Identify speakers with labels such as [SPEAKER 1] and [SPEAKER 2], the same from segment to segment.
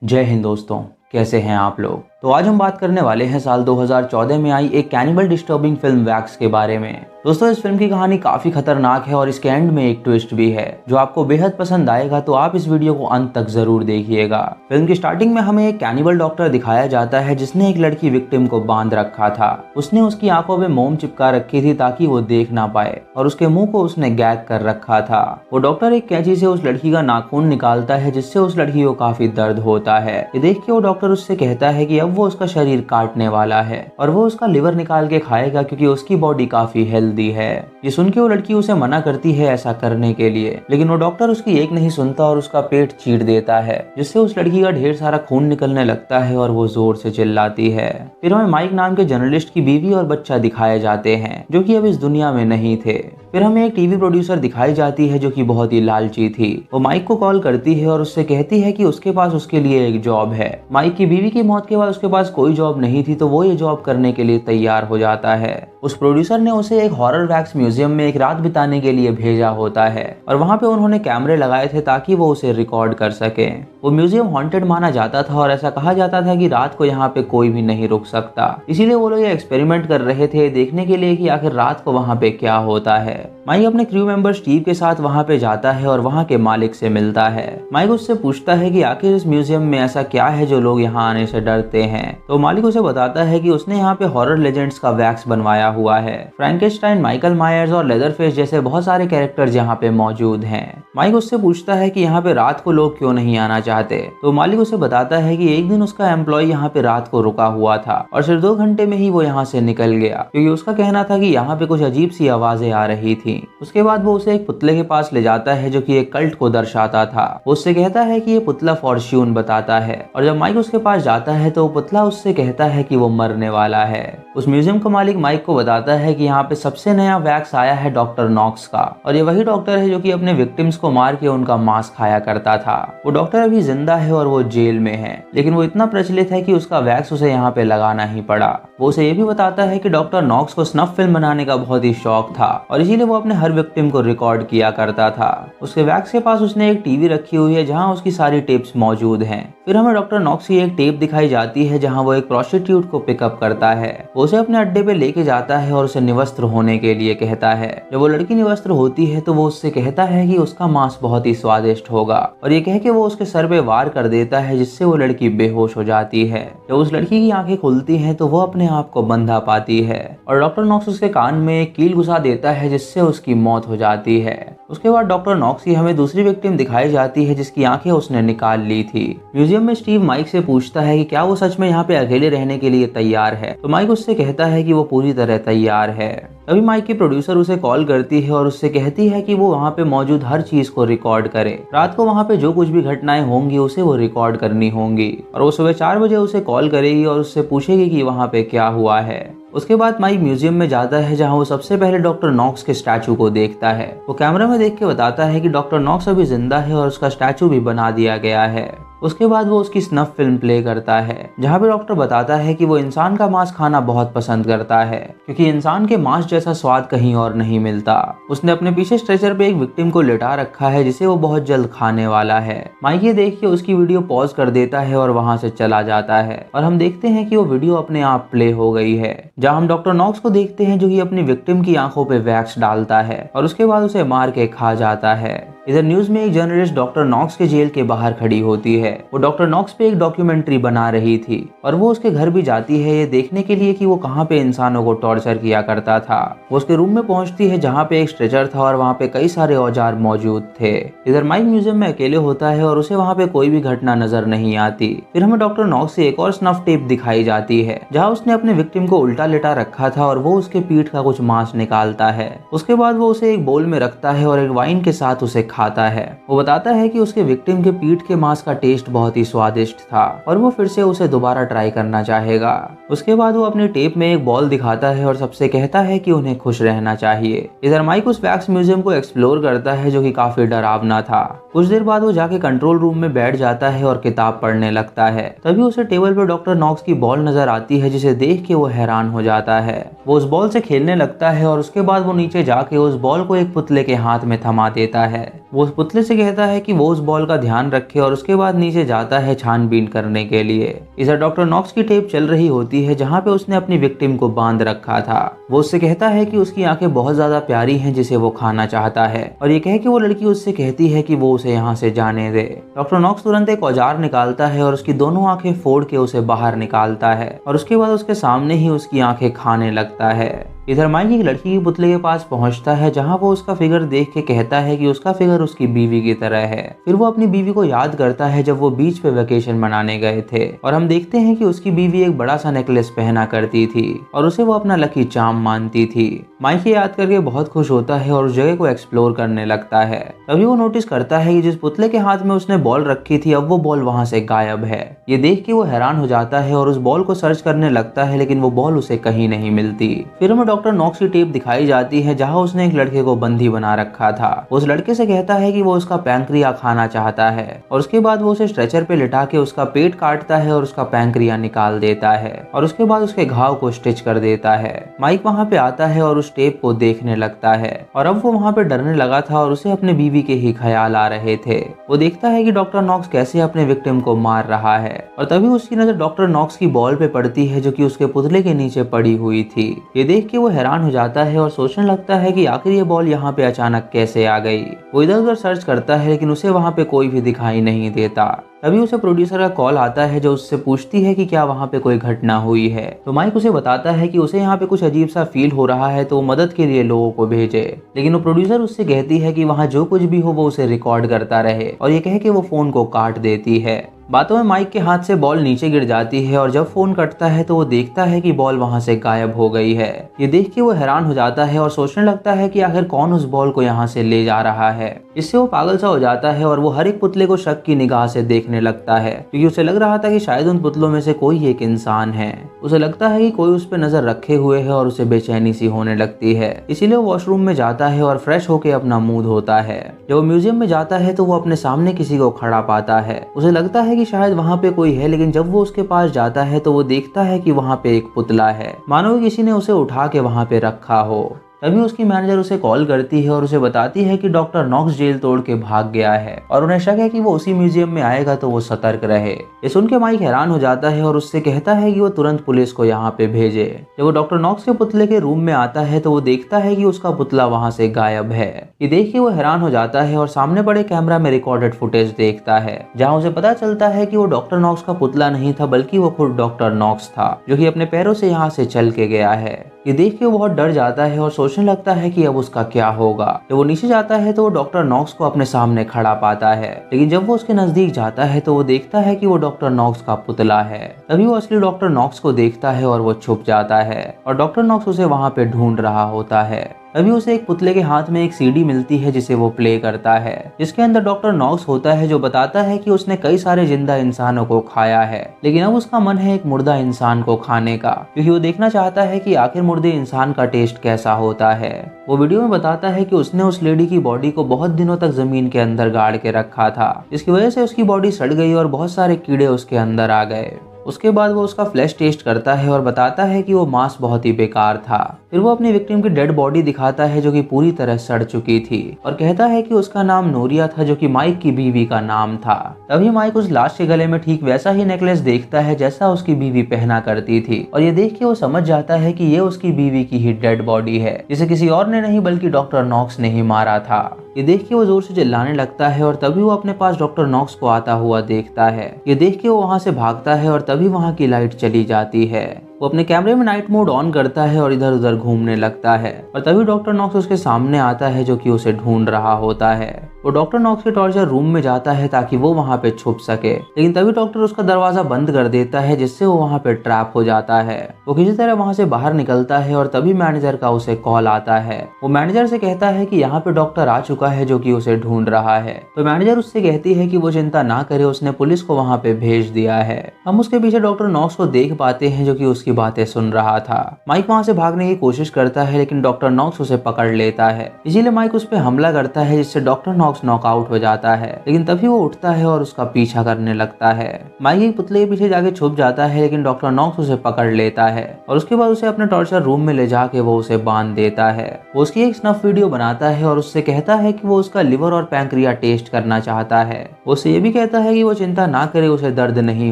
[SPEAKER 1] जय हिंद दोस्तों, कैसे हैं आप लोग। तो आज हम बात करने वाले हैं साल 2014 में आई एक कैनिबल डिस्टर्बिंग फिल्म वैक्स के बारे में। दोस्तों, इस फिल्म की कहानी काफी खतरनाक है और इसके एंड में एक ट्विस्ट भी है जो आपको बेहद पसंद आएगा, तो आप इस वीडियो को अंत तक जरूर देखिएगा। फिल्म की स्टार्टिंग में हमें एक कैनिबल डॉक्टर दिखाया जाता है जिसने एक लड़की विक्टिम को बांध रखा था। उसने उसकी आंखों में मोम चिपका रखी थी ताकि वो देख ना पाए और उसके मुंह को उसने गैग कर रखा था। वो डॉक्टर एक कैंची से उस लड़की का नाखून निकालता है जिससे उस लड़की को काफी दर्द होता है। ये देख के वो डॉक्टर उससे कहता है कि अब वो उसका शरीर काटने वाला है और वो उसका लिवर निकाल के खाएगा क्योंकि उसकी बॉडी काफी हेल्दी है। ये सुन के वो लड़की उसे मना करती है ऐसा करने के लिए, लेकिन वो डॉक्टर उसकी एक नहीं सुनता और उसका पेट चीर देता है जिससे उस लड़की का ढेर सारा खून निकलने लगता है और वो जोर से चिल्लाती है। फिर हमें माइक नाम के जर्नलिस्ट की बीवी और बच्चा दिखाए जाते हैं जो कि अब इस दुनिया में नहीं थे। फिर हमें एक टीवी प्रोड्यूसर दिखाई जाती है जो कि बहुत ही लालची थी। वो माइक को कॉल करती है और उससे कहती है कि उसके पास उसके लिए एक जॉब है। माइक की बीवी की मौत के बाद उसके पास कोई जॉब नहीं थी, तो वो ये जॉब करने के लिए तैयार हो जाता है। उस प्रोड्यूसर ने उसे एक हॉरर वैक्स म्यूजियम में एक रात बिताने के लिए भेजा होता है और वहाँ पे उन्होंने कैमरे लगाए थे ताकि वो उसे रिकॉर्ड कर सके। वो म्यूजियम हॉन्टेड माना जाता था और ऐसा कहा जाता था कि रात को यहाँ पे कोई भी नहीं रुक सकता। इसीलिए वो लोग ये एक्सपेरिमेंट कर रहे थे देखने के लिए कि आखिर रात को वहाँ पे क्या होता है। माइक अपने क्रू मेंबर स्टीव के साथ वहाँ पे जाता है और वहाँ के मालिक से मिलता है। माइक उससे पूछता है कि आखिर इस म्यूजियम में ऐसा क्या है जो लोग यहाँ आने से डरते हैं। तो मालिक उसे बताता है कि उसने यहाँ पे हॉरर लेजेंड्स का वैक्स बनवाया हुआ है। फ्रैंकेनस्टाइन, माइकल मायर्स और लेदरफेस जैसे बहुत सारे कैरेक्टर्स यहाँ पे मौजूद हैं। माइक उससे पूछता है कि यहाँ पे रात को लोग क्यों नहीं आना चाहते। तो मालिक उसे बताता है कि एक दिन उसका एम्प्लॉय यहाँ पे रात को रुका हुआ था और सिर्फ 2 घंटे में ही वो यहाँ से निकल गया क्योंकि उसका कहना था कि यहाँ पे कुछ अजीब सी आवाजें आ रही थी। उसके बाद वो उसे एक पुतले के पास ले जाता है जो कि एक कल्ट को दर्शाता था। वो उससे कहता है कि ये पुतला फॉर्च्यून बताता है और जब माइक उसके पास जाता है तो वो पुतला उससे कहता है कि वो मरने वाला है। उस म्यूजियम का मालिक माइक को बताता है कि यहाँ पे सबसे नया वैक्स आया है डॉक्टर नॉक्स का और ये वही डॉक्टर है जो कि अपने विक्टिम्स को मार के उनका मांस खाया करता था। वो डॉक्टर अभी जिंदा है और वो जेल में है, लेकिन वो इतना प्रचलित है कि उसका वैक्स उसे यहाँ पे लगाना ही पड़ा। वो उसे ये भी बताता है कि डॉक्टर नॉक्स को स्नफ फिल्म बनाने का बहुत ही शौक था और इसीलिए वो अपने हर विक्टिम को रिकॉर्ड किया करता था। उसके वैक्स के पास उसने एक टीवी रखी हुई है जहाँ उसकी सारी टेप्स मौजूद हैं। फिर हमें डॉक्टर नॉक्स की एक टेप दिखाई जाती है जहाँ वो एक प्रोस्टिट्यूट को पिकअप करता है। वो उसे अपने अड्डे पे लेके जाता है और उसे निवस्त्र होने के लिए कहता है। जब वो लड़की निवस्त्र होती है तो वो उससे कहता है कि उसका मांस बहुत ही स्वादिष्ट होगा और ये कह के वो उसके सर पे वार कर देता है जिससे वो लड़की बेहोश हो जाती है। जब उस लड़की की आंखें खुलती हैं तो वो अपने आप को बंधा पाती है और डॉक्टर नॉक्स उसके कान में एक कील घुसा देता है जिससे उसकी मौत हो जाती है। उसके बाद डॉक्टर नॉक्स की हमें दूसरी विक्टिम दिखाई जाती है जिसकी आंखें उसने निकाल ली थी। म्यूजियम में स्टीव माइक से पूछता है कि क्या वो सच में यहाँ पे अकेले रहने के लिए तैयार है। तो माइक उससे कहता है कि वो पूरी तरह तैयार है। तभी माइक की प्रोड्यूसर उसे कॉल करती है और उससे कहती है कि वो वहाँ पे मौजूद हर चीज को रिकॉर्ड करे। रात को वहाँ पे जो कुछ भी घटनाएं होंगी उसे वो रिकॉर्ड करनी होंगी और वो सुबह 4 बजे उसे कॉल करेगी और उससे पूछेगी कि वहाँ पे क्या हुआ है। उसके बाद माइक म्यूजियम में जाता है जहाँ वो सबसे पहले डॉक्टर नॉक्स के स्टैचू को देखता है। वो कैमरा में देख के बताता है कि डॉक्टर नॉक्स अभी जिंदा है और उसका स्टैचू भी बना दिया गया है। उसके बाद वो उसकी स्नफ फिल्म प्ले करता है जहाँ पे डॉक्टर बताता है कि वो इंसान का मांस खाना बहुत पसंद करता है क्योंकि इंसान के मांस जैसा स्वाद कहीं और नहीं मिलता। उसने अपने पीछे स्ट्रेचर पे एक विक्टिम को लिटा रखा है जिसे वो बहुत जल्द खाने वाला है। माइक ये देख के उसकी वीडियो पॉज कर देता है और वहाँ से चला जाता है और हम देखते हैं कि वो वीडियो अपने आप प्ले हो गई है जहाँ हम डॉक्टर नॉक्स को देखते हैं जो कि अपनी विक्टिम की आंखों पे वैक्स डालता है और उसके बाद उसे मार के खा जाता है। इधर न्यूज में एक जर्नलिस्ट डॉक्टर नॉक्स के जेल के बाहर खड़ी होती है। वो डॉक्टर नॉक्स पे एक डॉक्यूमेंट्री बना रही थी और वो उसके घर भी जाती है ये देखने के लिए कि वो कहाँ पे इंसानों को टॉर्चर किया करता था। वो उसके रूम में पहुंचती है जहाँ पे एक स्ट्रेचर था और वहाँ पे कई सारे औजार मौजूद थे। इधर माइक म्यूजियम में अकेले होता है और उसे वहाँ पे कोई भी घटना नजर नहीं आती। फिर हमें डॉक्टर नॉक्स से एक और स्नफ टेप दिखाई जाती है जहाँ उसने अपने विक्टिम को उल्टा लेटा रखा था और वो उसके पीठ का कुछ मांस निकालता है। उसके बाद वो उसे एक बोल में रखता है और एक वाइन के साथ उसे खाता है। वो बताता है कि उसके विक्टिम के पीठ के मांस का टेस्ट बहुत ही स्वादिष्ट था और वो फिर से उसे दोबारा ट्राई करना चाहेगा। उसके बाद वो अपनी टेप में एक बॉल दिखाता है और सबसे कहता है कि उन्हें खुश रहना चाहिए। इधर माइक उस वैक्स म्यूजियम को एक्सप्लोर करता है जो कि काफी डरावना था। कुछ देर बाद वो जाके कंट्रोल रूम में बैठ जाता है और किताब पढ़ने लगता है। तभी उसे टेबल पर डॉक्टर नॉक्स की बॉल नजर आती है जिसे देख के वो हैरान हो जाता है। वो उस बॉल से खेलने लगता है और उसके बाद वो नीचे जाके उस बॉल को एक पुतले के हाथ में थमा देता है। वो उस पुतले से कहता है कि वो उस बॉल का ध्यान रखे और उसके बाद नीचे जाता है छानबीन करने के लिए। इधर डॉक्टर नॉक्स की टेप चल रही होती है जहाँ पे उसने अपनी विक्टिम को बांध रखा था। वो उससे कहता है कि उसकी आंखें बहुत ज्यादा प्यारी हैं जिसे वो खाना चाहता है, और ये कह के वो लड़की उससे कहती है कि वो उसे यहाँ से जाने दे। डॉक्टर नॉक्स तुरंत एक औजार निकालता है और उसकी दोनों आंखें फोड़ के उसे बाहर निकालता है, और उसके बाद उसके सामने ही उसकी आंखें खाने लगता है। इधर माइक एक लड़की के पुतले के पास पहुंचता है जहां वो उसका फिगर देख के कहता है कि उसका फिगर उसकी बीवी की तरह है। फिर वो अपनी बीवी को याद करता है जब वो बीच पे वेकेशन मनाने गए थे, और हम देखते हैं कि उसकी बीवी एक बड़ा सा नेकलेस पहना करती थी और उसे वो अपना लकी चार्म मानती थी। माइक ये याद करके बहुत खुश होता है और उस जगह को एक्सप्लोर करने लगता है। तभी वो नोटिस करता है कि जिस पुतले के हाथ में उसने बॉल रखी थी अब वो बॉल वहां से गायब है। ये देख के वो हैरान हो जाता है और उस बॉल को सर्च करने लगता है, लेकिन वो बॉल उसे कहीं नहीं मिलती। फिर हमें डॉक्टर नॉक्स की टेप दिखाई जाती है जहां उसने एक लड़के को बंदी बना रखा था। उस लड़के से कहता है कि वो उसका पैंक्रिया खाना चाहता है, और उसके बाद वो उसे स्ट्रेचर पे लिटा के उसका पेट काटता है और उसका पैंक्रिया निकाल देता है, और उसके बाद उसके घाव को स्टिच कर देता है। माइक वहां पे आता है और उस टेप को देखने लगता है, और अब वो वहां पे डरने लगा था और उसे अपने बीवी के ही ख्याल आ रहे थे। वो देखता है कि डॉक्टर नॉक्स कैसे अपने विक्टिम को मार रहा है, और तभी उसकी नजर डॉक्टर नॉक्स की बॉल पे पड़ती है जो कि उसके पुतले के नीचे पड़ी हुई थी। ये देख के वो हैरान हो जाता है और सोचने लगता है कि आखिर ये बॉल यहाँ पे अचानक कैसे आ गई। वो इधर उधर सर्च करता है लेकिन उसे वहाँ पे कोई भी दिखाई नहीं देता। तभी उसे प्रोड्यूसर का कॉल आता है जो उससे पूछती है कि क्या वहाँ पे कोई घटना हुई है। तो माइक उसे बताता है कि उसे यहाँ पे कुछ अजीब सा फील हो रहा है तो वो मदद के लिए लोगों को भेजे, लेकिन वो प्रोड्यूसर उससे कहती है कि वहाँ जो कुछ भी हो वो उसे रिकॉर्ड करता रहे, और ये कह के वो फोन को काट देती है। बातों में माइक के हाथ से बॉल नीचे गिर जाती है और जब फोन कटता है तो वो देखता है कि बॉल वहां से गायब हो गई है। ये देख के वो हैरान हो जाता है और सोचने लगता है कि आखिर कौन उस बॉल को यहाँ से ले जा रहा है। इससे वो पागल सा हो जाता है और वो हर एक पुतले को शक की निगाह से देखने लगता है, क्योंकि उसे लग रहा था कि शायद उन पुतलों में से कोई एक इंसान है। उसे लगता है कि कोई उस पर नजर रखे हुए है और उसे बेचैनी सी होने लगती है। इसीलिए वो वॉशरूम में जाता है और फ्रेश होकर अपना मुंह धोता है। जब वो म्यूजियम में जाता है तो वो अपने सामने किसी को खड़ा पाता है। उसे लगता है कि शायद वहाँ पे कोई है, लेकिन जब वो उसके पास जाता है तो वो देखता है कि वहाँ पे एक पुतला है, मानो किसी ने उसे उठा के वहाँ पे रखा हो। तभी उसकी मैनेजर उसे कॉल करती है और उसे बताती है कि डॉक्टर नॉक्स जेल तोड़ के भाग गया है और उन्हें शक है कि वो उसी म्यूजियम में आएगा तो वो सतर्क रहे। ये सुन के माइक हैरान हो जाता है और उससे कहता है कि वो तुरंत पुलिस को यहाँ पे भेजे। जब वो डॉक्टर नॉक्स के पुतले के रूम में आता है तो वो देखता है कि उसका पुतला वहाँ से गायब है। ये देख के वो हैरान हो जाता है और सामने बड़े कैमरा में रिकॉर्डेड फुटेज देखता है जहाँ उसे पता चलता है कि वो डॉक्टर नॉक्स का पुतला नहीं था बल्कि वो खुद डॉक्टर नॉक्स था जो कि अपने पैरों से यहाँ से चल के गया है। ये देख के वो बहुत डर जाता है और सोचने लगता है कि अब उसका क्या होगा। जब वो नीचे जाता है तो वो डॉक्टर नॉक्स को अपने सामने खड़ा पाता है, लेकिन जब वो उसके नजदीक जाता है तो वो देखता है कि वो डॉक्टर नॉक्स का पुतला है। तभी वो असली डॉक्टर नॉक्स को देखता है और वो छुप जाता है और डॉक्टर नॉक्स उसे वहाँ पे ढूंढ रहा होता है। तभी उसे एक पुतले के हाथ में एक सीडी मिलती है जिसे वो प्ले करता है, जिसके अंदर डॉक्टर नॉक्स होता है जो बताता है कि उसने कई सारे जिंदा इंसानों को खाया है, लेकिन अब उसका मन है एक मुर्दा इंसान को खाने का, क्योंकि वो देखना चाहता है कि आखिर मुर्दे इंसान का टेस्ट कैसा होता है। वो वीडियो में बताता है कि उसने उस लेडी की बॉडी को बहुत दिनों तक जमीन के अंदर गाड़ के रखा था, जिसकी वजह से उसकी बॉडी सड़ गई और बहुत सारे कीड़े उसके अंदर आ गए। उसके बाद वो उसका फ्लैश टेस्ट करता है और बताता है कि वो मांस बहुत ही बेकार था। फिर वो अपनी विक्टिम की डेड बॉडी दिखाता है जो कि पूरी तरह सड़ चुकी थी और कहता है कि उसका नाम नूरिया था जो कि माइक की बीवी का नाम था। तभी माइक उस लाश के गले में ठीक वैसा ही नेकलेस देखता है जैसा उसकी बीवी पहना करती थी और ये देख के वो समझ जाता है कि ये उसकी बीवी की ही डेड बॉडी है जिसे किसी और ने नहीं बल्कि डॉक्टर नॉक्स ने ही मारा था। ये देख के वो जोर से चिल्लाने लगता है और तभी वो अपने पास डॉक्टर नॉक्स को आता हुआ देखता है। ये देख के वो वहाँ से भागता है और तभी वहाँ की लाइट चली जाती है। वो अपने कैमरे में नाइट मोड ऑन करता है और इधर उधर घूमने लगता है और तभी डॉक्टर नॉक्स उसके सामने आता है जो कि उसे ढूंढ रहा होता है। वो डॉक्टर नॉक्स के टॉर्चर रूम में जाता है ताकि वो वहाँ पे छुप सके, लेकिन तभी डॉक्टर उसका दरवाजा बंद कर देता है जिससे वो वहाँ पे ट्रैप हो जाता है। वो किसी तरह वहाँ से बाहर निकलता है और तभी मैनेजर का उसे कॉल आता है। वो मैनेजर से कहता है कि यहाँ पे डॉक्टर आ चुका है जो कि उसे ढूंढ रहा है। तो मैनेजर उससे कहती है कि वो चिंता ना करे, उसने पुलिस को वहाँ पे भेज दिया है। हम उसके पीछे डॉक्टर नॉक्स को देख पाते हैं जो कि उसकी बातें सुन रहा था। माइक वहाँ से भागने की कोशिश करता है लेकिन डॉक्टर नॉक्स उसे पकड़ लेता है, इसीलिए माइक उस पर हमला करता है जिससे डॉक्टर नॉक्स नॉकआउट हो जाता है। लेकिन तभी वो उठता है और उसका पीछा करने लगता है। माइक एक पुतले के पीछे जाके छुप जाता है लेकिन डॉक्टर नॉक्स उसे पकड़ लेता है और उसके बाद उसे अपने टॉर्चर रूम में ले जाके वो उसे बांध देता है। वो उसकी एक स्नफ वीडियो बनाता है और उससे कहता है कि वो उसका लिवर और पैंक्रिया टेस्ट करना चाहता है। वो उसे ये भी कहता है कि वो चिंता ना करे, उसे दर्द नहीं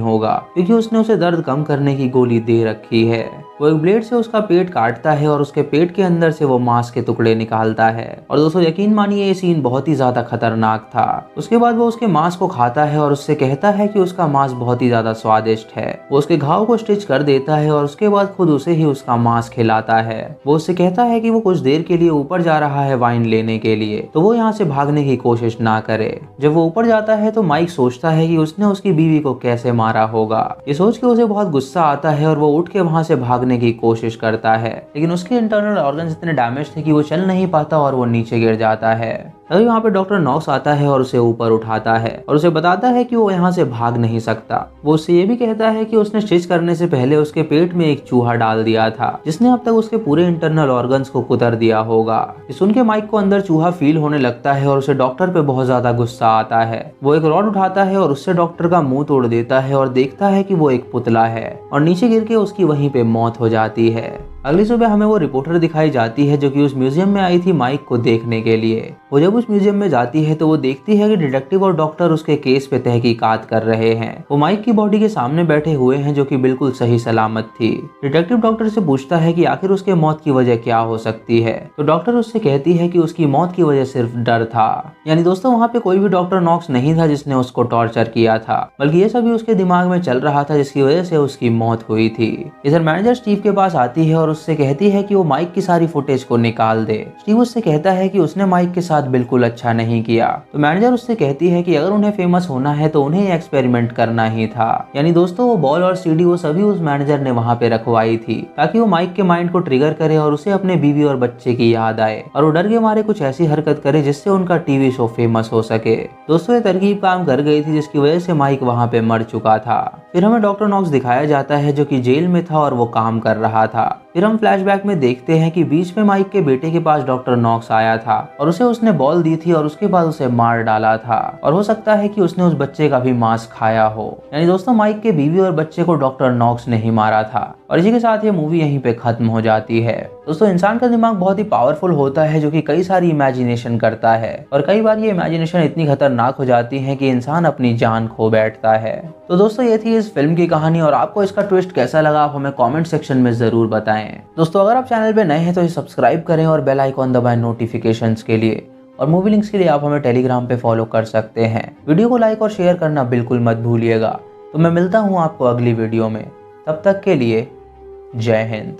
[SPEAKER 1] होगा क्योंकि उसने उसे दर्द कम करने की गोली दे रखी है। वो एक ब्लेड से उसका पेट काटता है और उसके पेट के अंदर से वो मांस के टुकड़े निकालता है। और दोस्तों यकीन मानिए ये सीन बहुत ही ज्यादा खतरनाक था। उसके बाद वो उसके मांस को खाता है और उससे कहता है कि उसका मांस बहुत ही ज्यादा स्वादिष्ट है। वो उसके घाव को स्टिच कर देता है और उसके बाद खुद उसे ही उसका मांस खिलाता है। वो उससे कहता है कि वो कुछ देर के लिए ऊपर जा रहा है वाइन लेने के लिए, तो वो यहाँ से भागने की कोशिश ना करे। जब वो ऊपर जाता है तो माइक सोचता है कि उसने उसकी बीवी को कैसे मारा होगा। ये सोच के उसे बहुत गुस्सा आता है और वो उठ के वहाँ से भागने की कोशिश करता है, लेकिन उसके इंटरनल ऑर्गन्स इतने डैमेज थे कि वो चल नहीं पाता और वो नीचे गिर जाता है। तभी वहाँ पे डॉक्टर नॉक्स आता है और उसे ऊपर उठाता है और उसे बताता है कि वो यहाँ से भाग नहीं सकता। वो उससे ये भी कहता है कि उसने स्टिच करने से पहले उसके पेट में एक चूहा डाल दिया था जिसने अब तक उसके पूरे इंटरनल ऑर्गन्स को कुतर दिया होगा। ये सुन के माइक को अंदर चूहा फील होने लगता है और उसे डॉक्टर पे बहुत ज्यादा गुस्सा आता है। वो एक रॉड उठाता है और उससे डॉक्टर का मुंह तोड़ देता है और देखता है कि वो एक पुतला है और नीचे गिर के उसकी वहीं पे मौत हो जाती है। अगली सुबह हमें वो रिपोर्टर दिखाई जाती है जो कि उस म्यूजियम में आई थी माइक को देखने के लिए। वो जब उस म्यूजियम में जाती है तो वो देखती है कि डिटेक्टिव और डॉक्टर उसके केस पे तहकीकात कर रहे हैं। वो माइक की बॉडी के सामने बैठे हुए हैं जो कि बिल्कुल सही सलामत थी। डिटेक्टिव डॉक्टर से पूछता है कि आखिर उसके मौत की वजह क्या हो सकती है, तो डॉक्टर उससे कहती है कि उसकी मौत की वजह सिर्फ डर था। यानी दोस्तों वहाँ पे कोई भी डॉक्टर नॉक्स नहीं था जिसने उसको टॉर्चर किया था, बल्कि ये सभी उसके दिमाग में चल रहा था जिसकी वजह से उसकी मौत हुई थी। इधर मैनेजर स्टीव के पास आती है और उससे कहती है कि वो माइक की सारी फुटेज को निकाल दे। स्टीव उससे कहता है कि उसने माइक के साथ बिल्कुल अच्छा नहीं किया। तो मैनेजर उससे कहती है कि अगर उन्हें फेमस होना है तो उन्हें एक्सपेरिमेंट करना ही था। यानी दोस्तों वो बॉल और सीडी वो सभी उस मैनेजर ने वहाँ पे रखवाई थी ताकि वो माइक के माइंड को ट्रिगर करे और उसे अपने बीवी और बच्चे की याद आए और वो डर के मारे कुछ ऐसी हरकत करे जिससे उनका टीवी शो फेमस हो सके। दोस्तों ये तरकीब काम कर गई थी जिसकी वजह से माइक वहाँ पे मर चुका था। फिर हमें डॉक्टर नॉक्स दिखाया जाता है जो कि जेल में था और वो काम कर रहा था। फिर हम फ्लैशबैक में देखते हैं कि बीच में माइक के बेटे के पास डॉक्टर नॉक्स आया था और उसे उसने बॉल दी थी और उसके बाद उसे मार डाला था और हो सकता है कि उसने उस बच्चे का भी मांस खाया हो। यानी दोस्तों माइक के बीवी और बच्चे को डॉक्टर नॉक्स ने ही मारा था। और इसी के साथ ये मूवी यहीं पे खत्म हो जाती है। दोस्तों इंसान का दिमाग बहुत ही पावरफुल होता है जो कि कई सारी इमेजिनेशन करता है और कई बार ये इमेजिनेशन इतनी खतरनाक हो जाती है कि इंसान अपनी जान खो बैठता है। तो दोस्तों ये थी इस फिल्म की कहानी और आपको इसका ट्विस्ट कैसा लगा आप हमें कमेंट सेक्शन में जरूर बताएं। दोस्तों अगर आप चैनल पे नए हैं तो इसे सब्सक्राइब करें और बेल आइकॉन दबाएं नोटिफिकेशंस के लिए। और मूवी लिंक्स के लिए आप हमें टेलीग्राम पे फॉलो कर सकते हैं। वीडियो को लाइक और शेयर करना बिल्कुल मत भूलिएगा। तो मैं मिलता हूँ आपको अगली वीडियो में, तब तक के लिए जय हिंद।